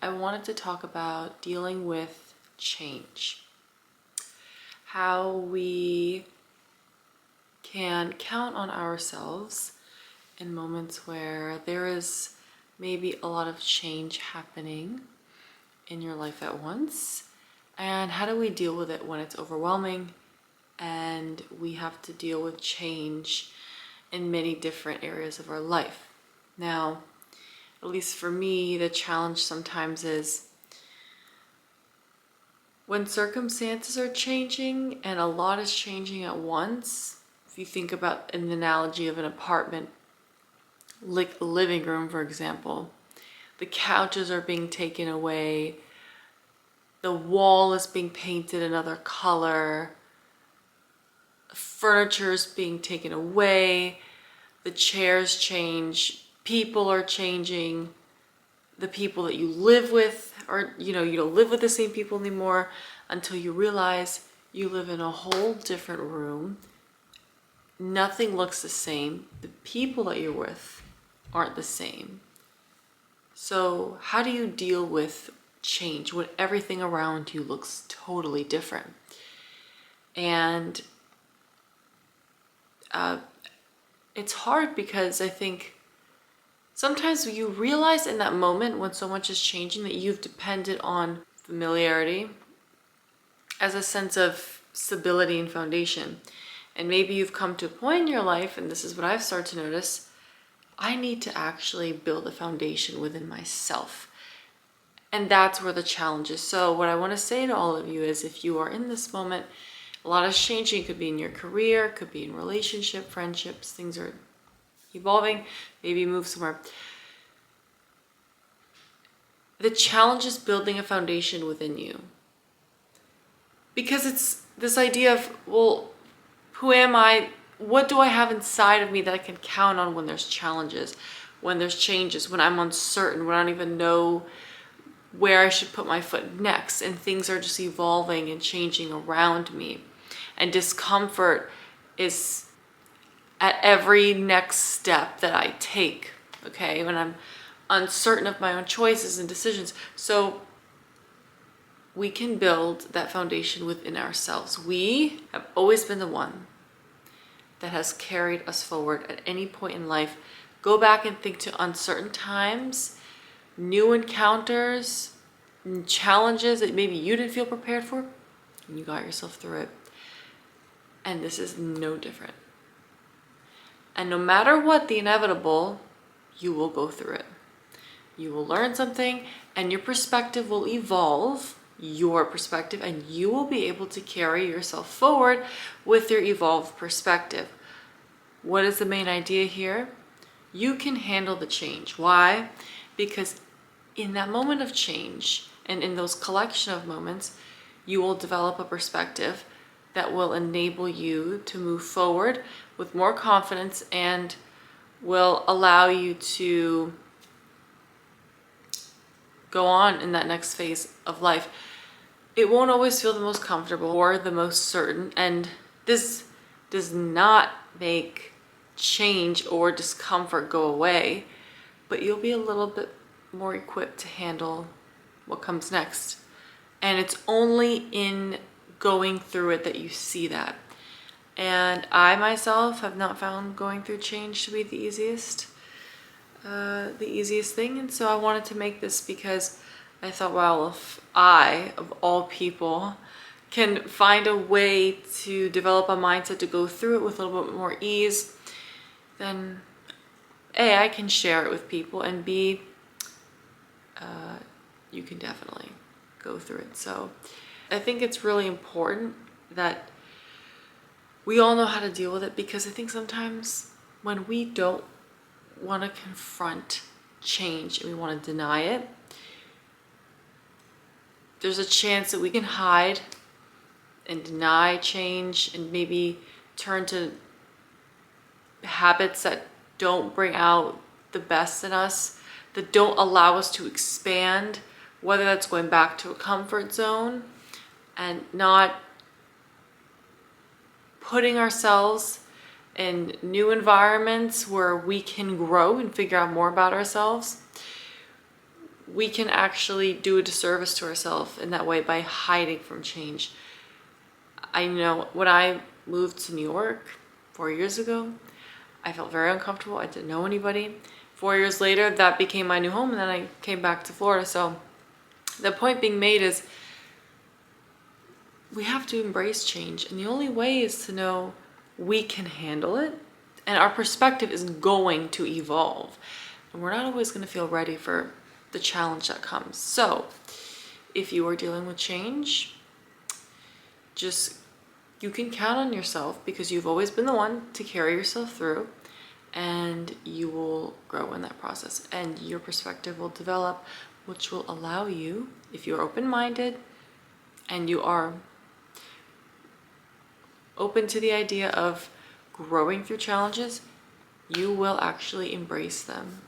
I wanted to talk about dealing with change. How we can count on ourselves in moments where there is maybe a lot of change happening in your life at once. And how do we deal with it when it's overwhelming and we have to deal with change in many different areas of our life? Now, at least for me, the challenge sometimes is when circumstances are changing and a lot is changing at once. If you think about an analogy of an apartment, like the living room, for example, the couches are being taken away, the wall is being painted another color, furniture is being taken away, the chairs change, people are changing, the people that you live with are, you don't live with the same people anymore until you realize you live in a whole different room. Nothing looks the same. The people that you're with aren't the same. So how do you deal with change when everything around you looks totally different? And it's hard because I think sometimes you realize in that moment when so much is changing that you've depended on familiarity as a sense of stability and foundation. And maybe you've come to a point in your life, and this is what I've started to notice, I need to actually build a foundation within myself. And that's where the challenge is. So what I want to say to all of you is, if you are in this moment, a lot is changing. It could be in your career, could be in relationship, friendships, things are evolving, maybe you move somewhere. The challenge is building a foundation within you. Because it's this idea of, well, who am I? What do I have inside of me that I can count on when there's challenges, when there's changes, when I'm uncertain, when I don't even know where I should put my foot next, and things are just evolving and changing around me. And discomfort is at every next step that I take, okay? When I'm uncertain of my own choices and decisions. So we can build that foundation within ourselves. We have always been the one that has carried us forward at any point in life. Go back and think to uncertain times, new encounters, challenges that maybe you didn't feel prepared for, and you got yourself through it. And this is no different. And no matter what the inevitable, you will go through it. You will learn something, and your perspective will evolve, your perspective, and you will be able to carry yourself forward with your evolved perspective. What is the main idea here? You can handle the change. Why? Because in that moment of change, and in those collection of moments, you will develop a perspective that will enable you to move forward with more confidence and will allow you to go on in that next phase of life. It won't always feel the most comfortable or the most certain, and this does not make change or discomfort go away, but you'll be a little bit more equipped to handle what comes next. And it's only in going through it that you see that. And I myself have not found going through change to be the easiest thing. And so I wanted to make this because I thought, well, if I, of all people, can find a way to develop a mindset to go through it with a little bit more ease, then A, I can share it with people, and B, you can definitely go through it. So I think it's really important that we all know how to deal with it, because I think sometimes when we don't want to confront change and we want to deny it, there's a chance that we can hide and deny change and maybe turn to habits that don't bring out the best in us, that don't allow us to expand, whether that's going back to a comfort zone and not putting ourselves in new environments where we can grow and figure out more about ourselves. we can actually do a disservice to ourselves in that way by hiding from change. I know when I moved to New York 4 years ago, I felt very uncomfortable. I didn't know anybody. 4 years later, that became my new home, and then I came back to Florida. So the point being made is we have to embrace change, and the only way is to know we can handle it, and our perspective is going to evolve, and we're not always going to feel ready for the challenge that comes. So if you are dealing with change, just you can count on yourself, because you've always been the one to carry yourself through, and you will grow in that process, and your perspective will develop, which will allow you, if you're open-minded and you are open to the idea of growing through challenges, you will actually embrace them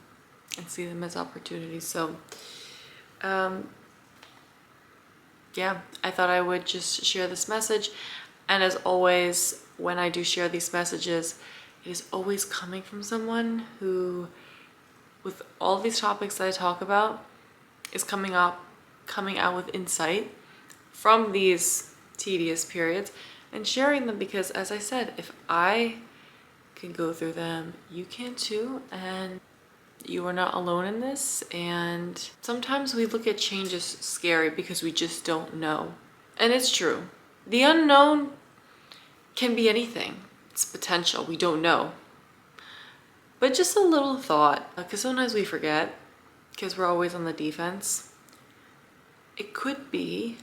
and see them as opportunities. So yeah, I thought I would just share this message. And as always, when I do share these messages, it is always coming from someone who, with all these topics that I talk about, is coming out with insight from these tedious periods and sharing them, because as I said, if I can go through them, you can too, and you are not alone in this. And sometimes we look at change as scary because we just don't know. And it's true. The unknown can be anything. It's potential. We don't know. But just a little thought, because sometimes we forget, because we're always on the defense. It could be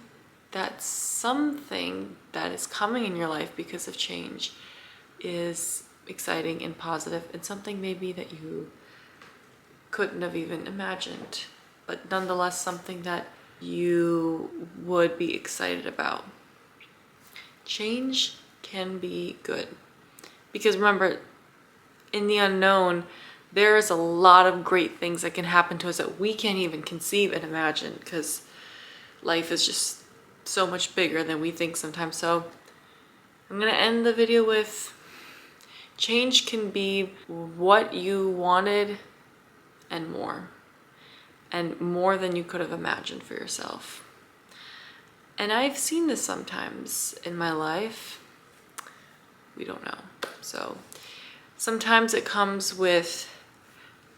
that something that is coming in your life because of change is exciting and positive, and something maybe that you couldn't have even imagined, but nonetheless something that you would be excited about. Change can be good, because remember, in the unknown, there's a lot of great things that can happen to us that we can't even conceive and imagine, because life is just so much bigger than we think sometimes. So I'm gonna end the video with, change can be what you wanted and more than you could have imagined for yourself. And I've seen this sometimes in my life. We don't know. So sometimes it comes with,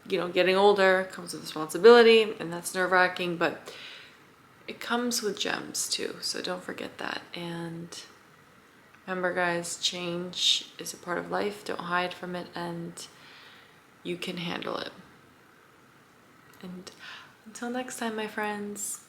getting older, comes with responsibility, and that's nerve-wracking, but it comes with gems too. So don't forget that. And remember, guys, change is a part of life. Don't hide from it, and you can handle it. And until next time, my friends.